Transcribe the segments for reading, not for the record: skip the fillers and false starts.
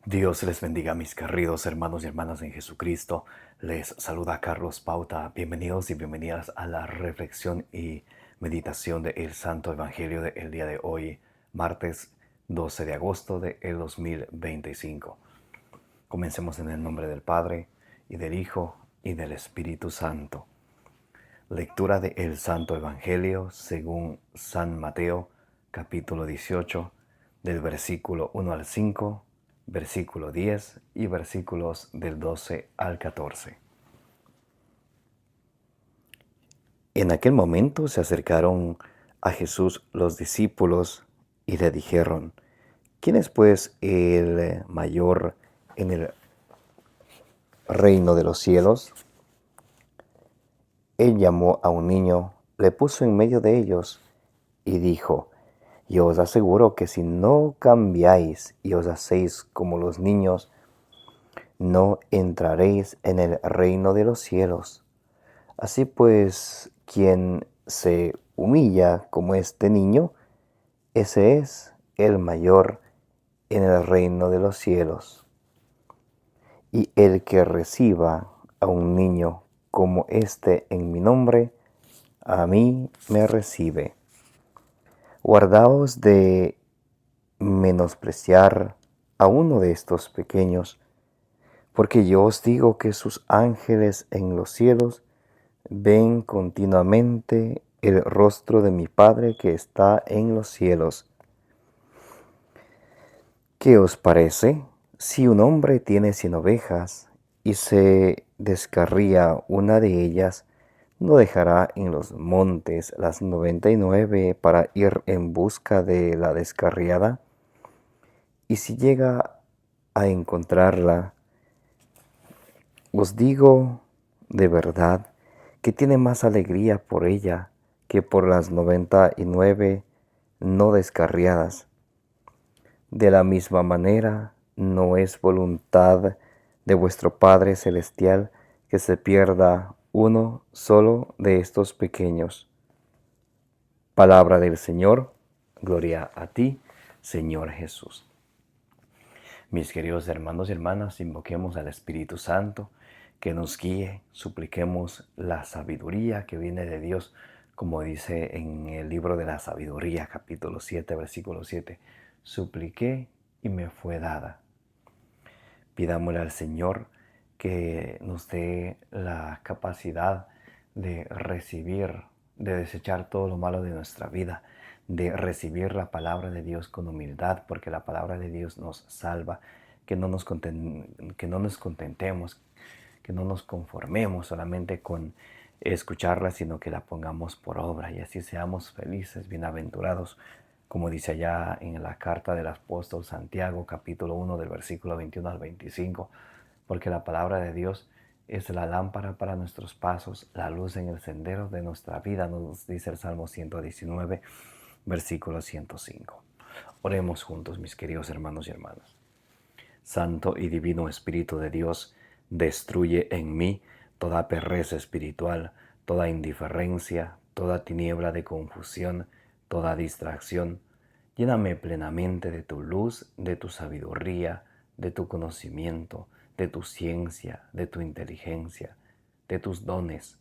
Dios les bendiga, mis queridos hermanos y hermanas en Jesucristo. Les saluda Carlos Pauta. Bienvenidos y bienvenidas a la reflexión y meditación del Santo Evangelio del día de hoy, martes 12 de agosto del 2025. Comencemos en el nombre del Padre, y del Hijo, y del Espíritu Santo. Lectura del Santo Evangelio según San Mateo, capítulo 18, del versículo 1 al 5, versículo 10 y versículos del 12 al 14. En aquel momento se acercaron a Jesús los discípulos y le dijeron: ¿Quién es pues el mayor en el reino de los cielos? Él llamó a un niño, le puso en medio de ellos y dijo: Yo os aseguro que si no cambiáis y os hacéis como los niños, no entraréis en el reino de los cielos. Así pues, quien se humilla como este niño, ese es el mayor en el reino de los cielos. Y el que reciba a un niño como este en mi nombre, a mí me recibe. Guardaos de menospreciar a uno de estos pequeños, porque yo os digo que sus ángeles en los cielos ven continuamente el rostro de mi Padre que está en los cielos. ¿Qué os parece? Si un hombre tiene 100 ovejas y se descarría una de ellas, ¿no dejará en los montes las 99 para ir en busca de la descarriada? Y si llega a encontrarla, os digo de verdad que tiene más alegría por ella que por las 99 no descarriadas. De la misma manera, no es voluntad de vuestro Padre Celestial que se pierda uno solo de estos pequeños. Palabra del Señor, gloria a ti, Señor Jesús. Mis queridos hermanos y hermanas, invoquemos al Espíritu Santo que nos guíe, supliquemos la sabiduría que viene de Dios, como dice en el libro de la sabiduría, capítulo 7, versículo 7. Supliqué y me fue dada. Pidámosle al Señor que nos dé la capacidad de recibir, de desechar todo lo malo de nuestra vida, de recibir la palabra de Dios con humildad, porque la palabra de Dios nos salva, que no nos contentemos, que no nos conformemos solamente con escucharla, sino que la pongamos por obra y así seamos felices, bienaventurados, como dice allá en la carta del apóstol Santiago, capítulo 1, del versículo 21 al 25, porque la palabra de Dios es la lámpara para nuestros pasos, la luz en el sendero de nuestra vida, nos dice el Salmo 119, versículo 105. Oremos juntos, mis queridos hermanos y hermanas. Santo y divino Espíritu de Dios, destruye en mí toda pereza espiritual, toda indiferencia, toda tiniebla de confusión, toda distracción. Lléname plenamente de tu luz, de tu sabiduría, de tu conocimiento, de tu ciencia, de tu inteligencia, de tus dones,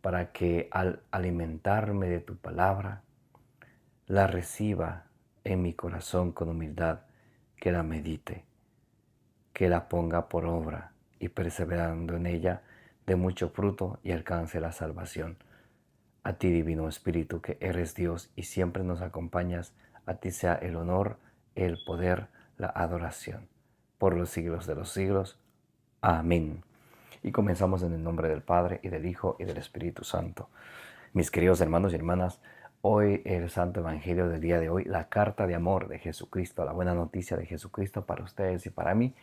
para que al alimentarme de tu palabra, la reciba en mi corazón con humildad, que la medite, que la ponga por obra y perseverando en ella dé mucho fruto y alcance la salvación. A ti, Divino Espíritu, que eres Dios y siempre nos acompañas, a ti sea el honor, el poder, la adoración, por los siglos de los siglos. Amén. Y comenzamos en el nombre del Padre, y del Hijo, y del Espíritu Santo. Mis queridos hermanos y hermanas, hoy el Santo Evangelio del día de hoy, la carta de amor de Jesucristo, la buena noticia de Jesucristo para ustedes y para mí,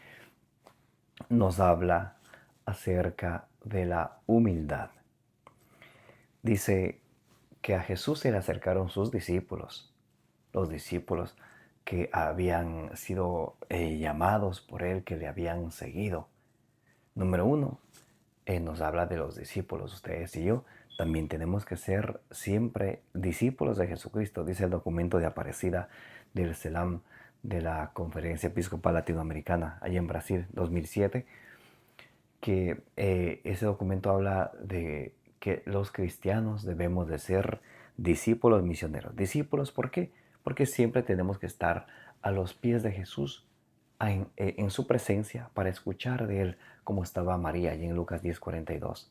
nos habla acerca de la humildad. Dice que a Jesús se le acercaron sus discípulos, los discípulos que habían sido llamados por él, que le habían seguido. Número uno, nos habla de los discípulos. Ustedes y yo también tenemos que ser siempre discípulos de Jesucristo. Dice el documento de Aparecida del Selam de la Conferencia Episcopal Latinoamericana, allá en Brasil, 2007, que ese documento habla de que los cristianos debemos de ser discípulos misioneros. ¿Discípulos por qué? Porque siempre tenemos que estar a los pies de Jesús, en su presencia, para escuchar de Él, como estaba María allí en Lucas 10:42.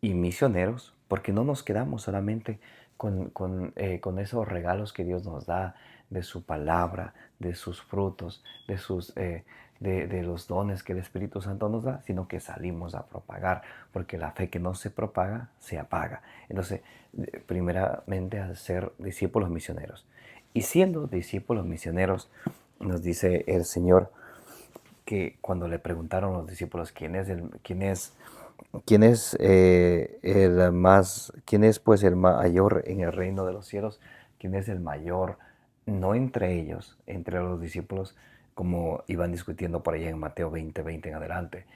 Y misioneros, porque no nos quedamos solamente con esos regalos que Dios nos da, de su palabra, de sus frutos, de los dones que el Espíritu Santo nos da, sino que salimos a propagar, porque la fe que no se propaga, se apaga. Entonces, primeramente a ser discípulos misioneros. Y siendo discípulos misioneros, nos dice el Señor que cuando le preguntaron los discípulos quién es pues el mayor en el reino de los cielos, quién es el mayor, no entre ellos, entre los discípulos, como iban discutiendo por allá en Mateo 20:20 en adelante,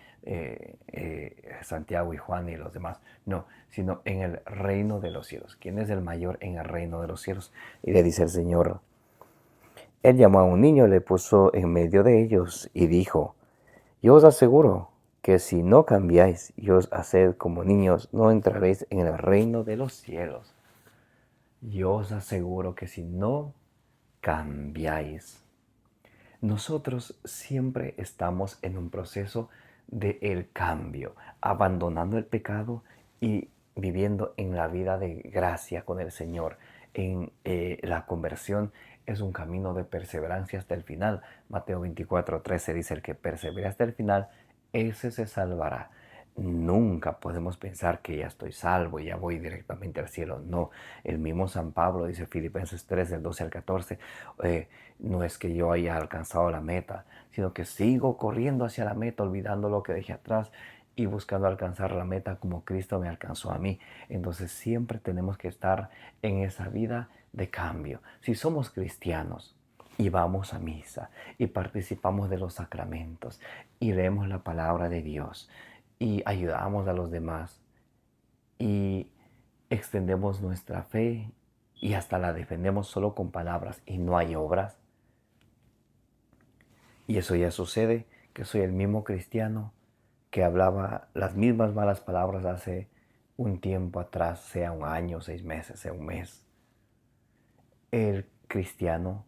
Santiago y Juan y los demás, no, sino en el reino de los cielos. ¿Quién es el mayor en el reino de los cielos? Y le dice el Señor, Él llamó a un niño, le puso en medio de ellos y dijo, yo os aseguro que si no cambiáis y os haced como niños, no entraréis en el reino de los cielos. Yo os aseguro que si no cambiáis. Nosotros siempre estamos en un proceso de el cambio, abandonando el pecado y viviendo en la vida de gracia con el Señor. La conversión es un camino de perseverancia hasta el final. Mateo 24:13 dice, el que persevera hasta el final, ese se salvará. Nunca podemos pensar que ya estoy salvo y ya voy directamente al cielo. No, el mismo San Pablo dice Filipenses 3, del 12 al 14, no es que yo haya alcanzado la meta, sino que sigo corriendo hacia la meta, olvidando lo que dejé atrás y buscando alcanzar la meta como Cristo me alcanzó a mí. Entonces siempre tenemos que estar en esa vida de cambio. Si somos cristianos y vamos a misa y participamos de los sacramentos y leemos la palabra de Dios y ayudamos a los demás y extendemos nuestra fe y hasta la defendemos solo con palabras y no hay obras, y eso ya sucede, que soy el mismo cristiano que hablaba las mismas malas palabras hace un tiempo atrás, sea un año, 6 meses, sea un mes. El cristiano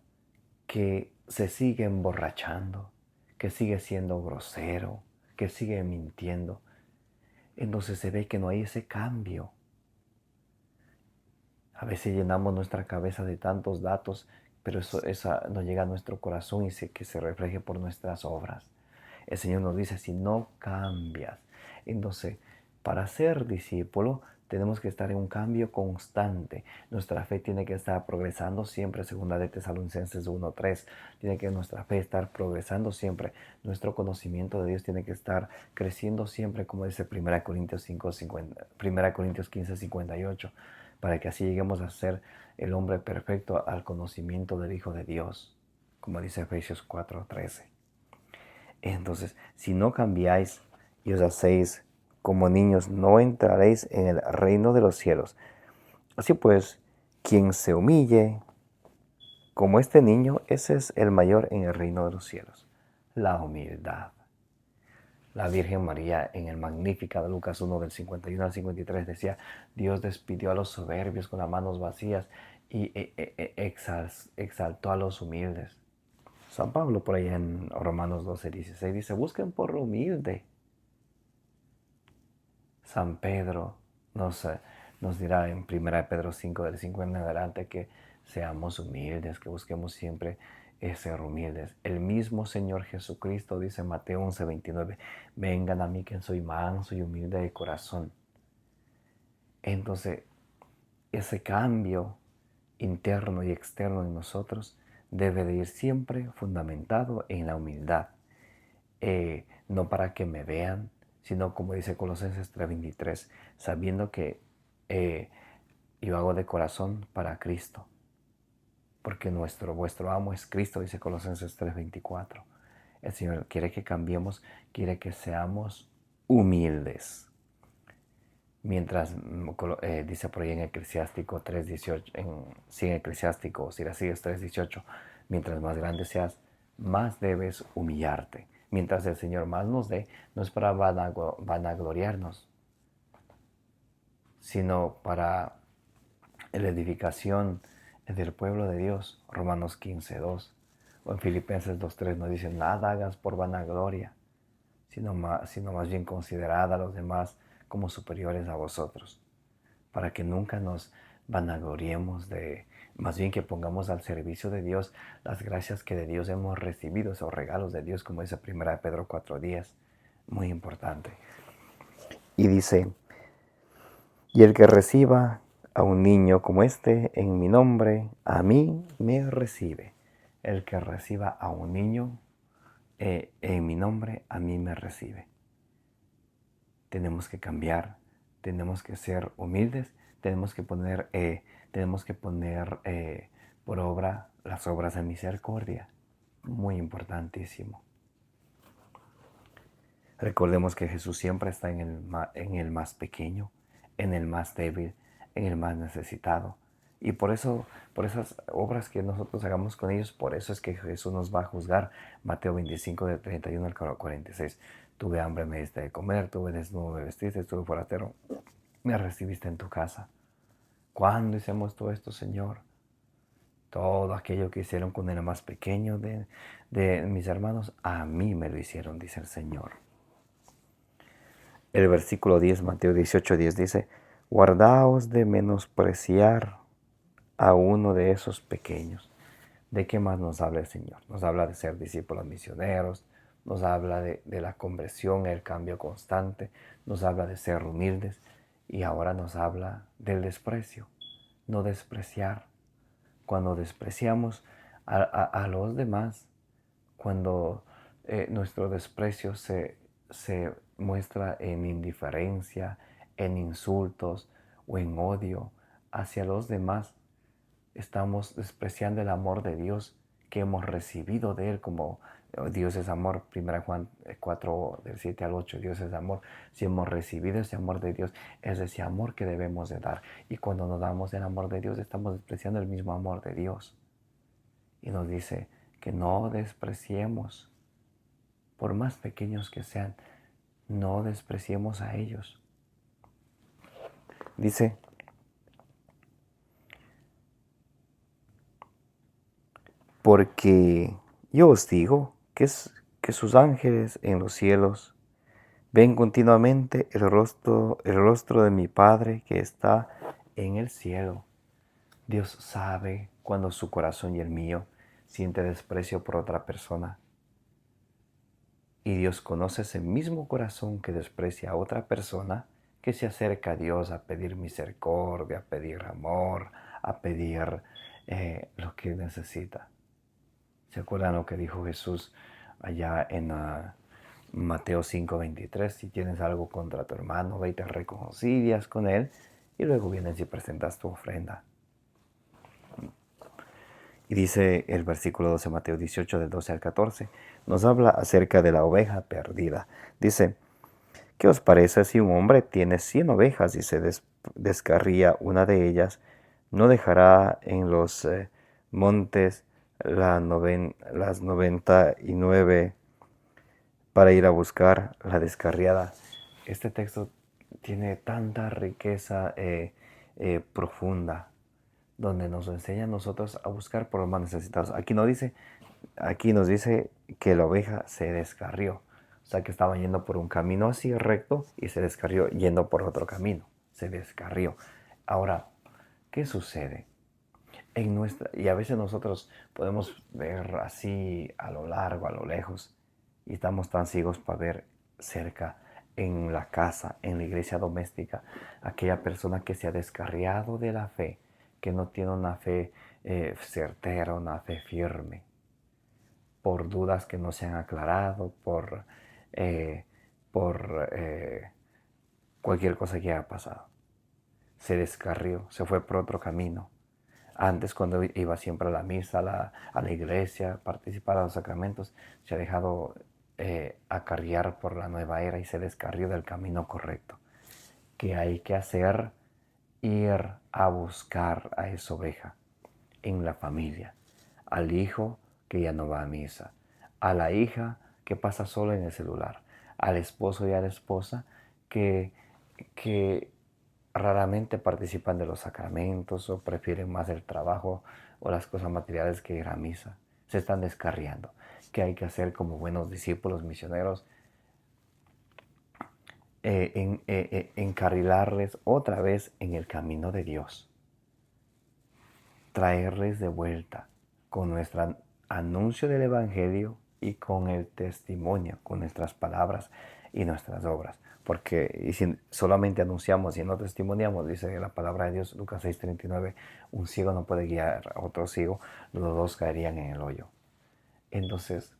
que se sigue emborrachando, que sigue siendo grosero, que sigue mintiendo. Entonces se ve que no hay ese cambio. A veces llenamos nuestra cabeza de tantos datos, pero eso no llega a nuestro corazón y que se refleje por nuestras obras. El Señor nos dice, si no cambias. Entonces, para ser discípulo, tenemos que estar en un cambio constante. Nuestra fe tiene que estar progresando siempre, segunda de Tesalonicenses 1:3. Tiene que nuestra fe estar progresando siempre. Nuestro conocimiento de Dios tiene que estar creciendo siempre, como dice 1 Corintios 15:58, para que así lleguemos a ser el hombre perfecto al conocimiento del Hijo de Dios, como dice Efesios 4:13. Entonces, si no cambiáis y os hacéis como niños, no entraréis en el reino de los cielos. Así pues, quien se humille como este niño, ese es el mayor en el reino de los cielos. La humildad. La Virgen María en el Magnífica de Lucas 1 del 51 al 53 decía, Dios despidió a los soberbios con las manos vacías y exaltó a los humildes. San Pablo por ahí en Romanos 12:16 dice, busquen por lo humilde. San Pedro nos dirá en 1 Pedro 5 del 5 en adelante que seamos humildes, que busquemos siempre ser humildes. El mismo Señor Jesucristo dice en Mateo 11:29, vengan a mí que soy manso y humilde de corazón. Entonces, ese cambio interno y externo en nosotros debe de ir siempre fundamentado en la humildad. No para que me vean, sino como dice Colosenses 3:23, sabiendo que yo hago de corazón para Cristo, porque vuestro amo es Cristo, dice Colosenses 3:24. El Señor quiere que cambiemos, quiere que seamos humildes. Mientras dice por ahí en Eclesiástico 3:18, en Eclesiástico, Siracías 3:18, Mientras más grande seas, más debes humillarte. Mientras el Señor más nos dé, no es para vanagloriarnos, sino para la edificación del pueblo de Dios. Romanos 15:2. O en Filipenses 2:3 nos dice, nada hagas por vanagloria, sino más bien considerad a los demás como superiores a vosotros, para que nunca nos vanagloriemos más bien que pongamos al servicio de Dios las gracias que de Dios hemos recibido, esos regalos de Dios, como dice 1 Pedro 4:10, muy importante. Y dice, y el que reciba a un niño como este en mi nombre, a mí me recibe. El que reciba a un niño en mi nombre, a mí me recibe. Tenemos que cambiar, tenemos que ser humildes, tenemos que poner por obra las obras de misericordia. Muy importantísimo. Recordemos que Jesús siempre está en el más pequeño, en el más débil, en el más necesitado. Y por esas obras que nosotros hagamos con ellos, por eso es que Jesús nos va a juzgar. Mateo 25, del 31 al 46. Tuve hambre, me diste de comer, tuve desnudo, me vestiste, estuve forastero, me recibiste en tu casa. ¿Cuándo hicimos todo esto, Señor? Todo aquello que hicieron con el más pequeño de mis hermanos, a mí me lo hicieron, dice el Señor. El versículo 10, Mateo 18:10 dice, guardaos de menospreciar a uno de esos pequeños. ¿De qué más nos habla el Señor? Nos habla de ser discípulos misioneros, nos habla de la conversión, el cambio constante, nos habla de ser humildes y ahora nos habla del desprecio, no despreciar. Cuando despreciamos a los demás, cuando nuestro desprecio se muestra en indiferencia, en insultos o en odio hacia los demás, estamos despreciando el amor de Dios que hemos recibido de Él, como Dios es amor, 1 Juan 4, del 7 al 8, Dios es amor. Si hemos recibido ese amor de Dios, es ese amor que debemos de dar. Y cuando nos damos el amor de Dios, estamos despreciando el mismo amor de Dios. Y nos dice que no despreciemos, por más pequeños que sean, no despreciemos a ellos. Dice, porque yo os digo que sus ángeles en los cielos ven continuamente el rostro de mi Padre que está en el cielo. Dios sabe cuando su corazón y el mío siente desprecio por otra persona. Y Dios conoce ese mismo corazón que desprecia a otra persona, que se acerca a Dios a pedir misericordia, a pedir amor, a pedir lo que necesita. ¿Se acuerdan lo que dijo Jesús allá en Mateo 5:23? Si tienes algo contra tu hermano, ve y te reconcilias con él y luego vienes y presentas tu ofrenda. Y dice el versículo 12, Mateo 18, del 12 al 14, nos habla acerca de la oveja perdida. Dice, ¿qué os parece si un hombre tiene 100 ovejas y se descarría una de ellas? ¿No dejará en los montes las 99 para ir a buscar la descarriada? Este texto tiene tanta riqueza profunda, donde nos enseña a nosotros a buscar por los más necesitados. Aquí nos dice que la oveja se descarrió. O sea, que estaba yendo por un camino así recto y se descarrió yendo por otro camino. Se descarrió. Ahora, ¿qué sucede? Y a veces nosotros podemos ver así a lo largo, a lo lejos, y estamos tan ciegos para ver cerca, en la casa, en la iglesia doméstica, aquella persona que se ha descarriado de la fe, que no tiene una fe certera, una fe firme, por dudas que no se han aclarado, por cualquier cosa que haya pasado. Se descarrió, se fue por otro camino. Antes, cuando iba siempre a la misa, a la iglesia, participar a los sacramentos, se ha dejado acarrear por la nueva era y se descarrió del camino correcto. ¿Qué hay que hacer? Ir a buscar a esa oveja en la familia, al hijo que ya no va a misa, a la hija que pasa solo en el celular, al esposo y a la esposa que, que raramente participan de los sacramentos o prefieren más el trabajo o las cosas materiales que ir a misa. Se están descarriando. ¿Qué hay que hacer como buenos discípulos misioneros? Encarrilarles otra vez en el camino de Dios. Traerles de vuelta con nuestro anuncio del Evangelio y con el testimonio, con nuestras palabras y nuestras obras. Porque si solamente anunciamos y no testimoniamos, dice la palabra de Dios, Lucas 6:39, un ciego no puede guiar a otro ciego, los dos caerían en el hoyo. Entonces,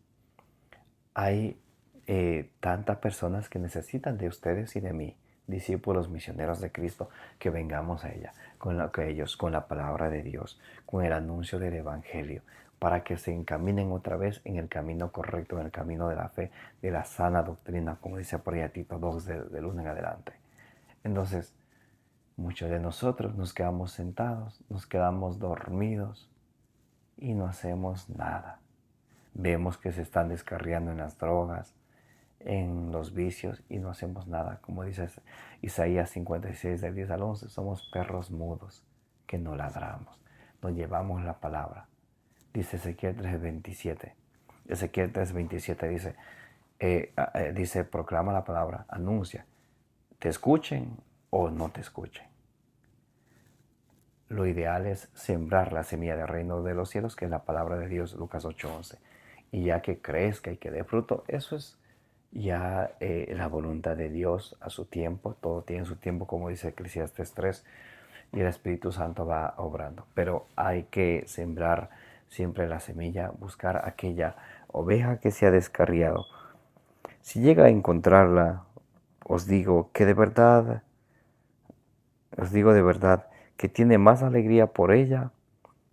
hay tantas personas que necesitan de ustedes y de mí, discípulos misioneros de Cristo, que vengamos a ella, con la palabra de Dios, con el anuncio del Evangelio, para que se encaminen otra vez en el camino correcto, en el camino de la fe, de la sana doctrina, como dice por ahí Tito 2 del 1 en adelante. Entonces, muchos de nosotros nos quedamos sentados, nos quedamos dormidos y no hacemos nada. Vemos que se están descarriando en las drogas, en los vicios y no hacemos nada. Como dice Isaías 56 del 10 al 11, somos perros mudos que no ladramos, no llevamos la palabra. Dice Ezequiel 3:27. Ezequiel 3:27 dice, proclama la palabra, anuncia, te escuchen o no te escuchen. Lo ideal es sembrar la semilla del reino de los cielos, que es la palabra de Dios, Lucas 8:11. Y ya que crezca y que dé fruto, eso es ya la voluntad de Dios a su tiempo. Todo tiene su tiempo, como dice Eclesiastes 3, y el Espíritu Santo va obrando. Pero hay que sembrar siempre la semilla, buscar aquella oveja que se ha descarriado. Si llega a encontrarla, os digo de verdad, que tiene más alegría por ella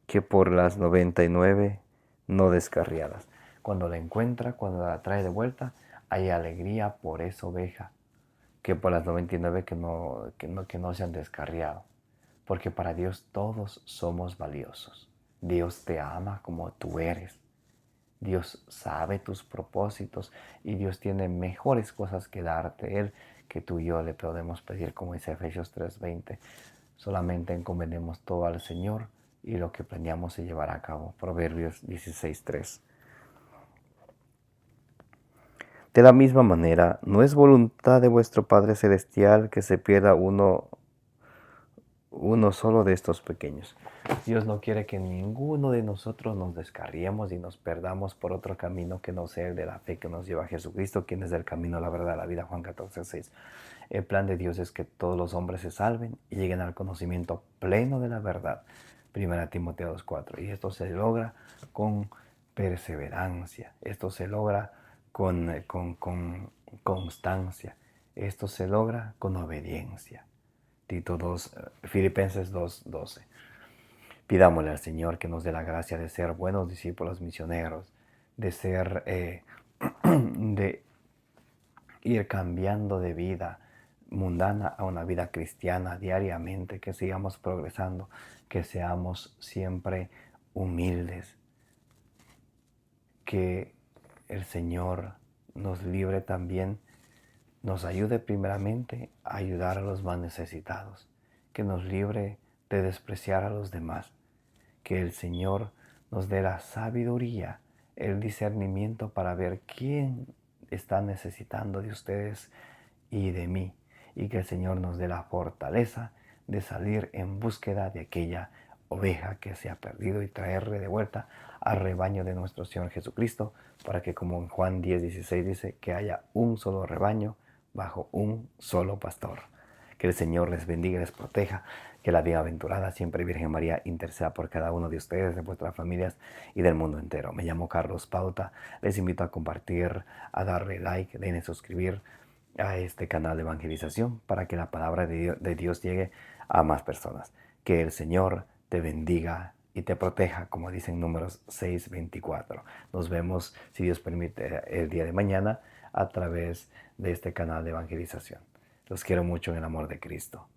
que por las 99 no descarriadas. Cuando la encuentra, cuando la trae de vuelta, hay alegría por esa oveja que por las 99 que no se han descarriado. Porque para Dios todos somos valiosos. Dios te ama como tú eres. Dios sabe tus propósitos y Dios tiene mejores cosas que darte. Él que tú y yo le podemos pedir, como dice Efesios 3:20. Solamente encomendemos todo al Señor y lo que planeamos se llevará a cabo. Proverbios 16:3. De la misma manera, no es voluntad de vuestro Padre Celestial que se pierda uno solo de estos pequeños. Dios no quiere que ninguno de nosotros nos descarriemos y nos perdamos por otro camino que no sea el de la fe que nos lleva a Jesucristo, quien es el camino, la verdad, la vida. Juan 14:6. El plan de Dios es que todos los hombres se salven y lleguen al conocimiento pleno de la verdad. 1 Timoteo 2:4. Y esto se logra con perseverancia. Esto se logra con constancia. Esto se logra con obediencia. Filipenses 2:12. Pidámosle al Señor que nos dé la gracia de ser buenos discípulos misioneros, de ser, de ir cambiando de vida mundana a una vida cristiana diariamente, que sigamos progresando, que seamos siempre humildes, que el Señor nos libre también, nos ayude primeramente a ayudar a los más necesitados, que nos libre de despreciar a los demás, que el Señor nos dé la sabiduría, el discernimiento para ver quién está necesitando de ustedes y de mí, y que el Señor nos dé la fortaleza de salir en búsqueda de aquella oveja que se ha perdido y traerle de vuelta al rebaño de nuestro Señor Jesucristo, para que, como en Juan 10:16 dice, que haya un solo rebaño bajo un solo pastor. Que el Señor les bendiga y les proteja. Que la bienaventurada siempre Virgen María interceda por cada uno de ustedes, de vuestras familias y del mundo entero. Me llamo Carlos Pauta. Les invito a compartir, a darle like, denle suscribir a este canal de evangelización para que la palabra de Dios llegue a más personas. Que el Señor te bendiga y te proteja, como dicen Números 6:24. Nos vemos, si Dios permite, el día de mañana a través de este canal de evangelización. Los quiero mucho en el amor de Cristo.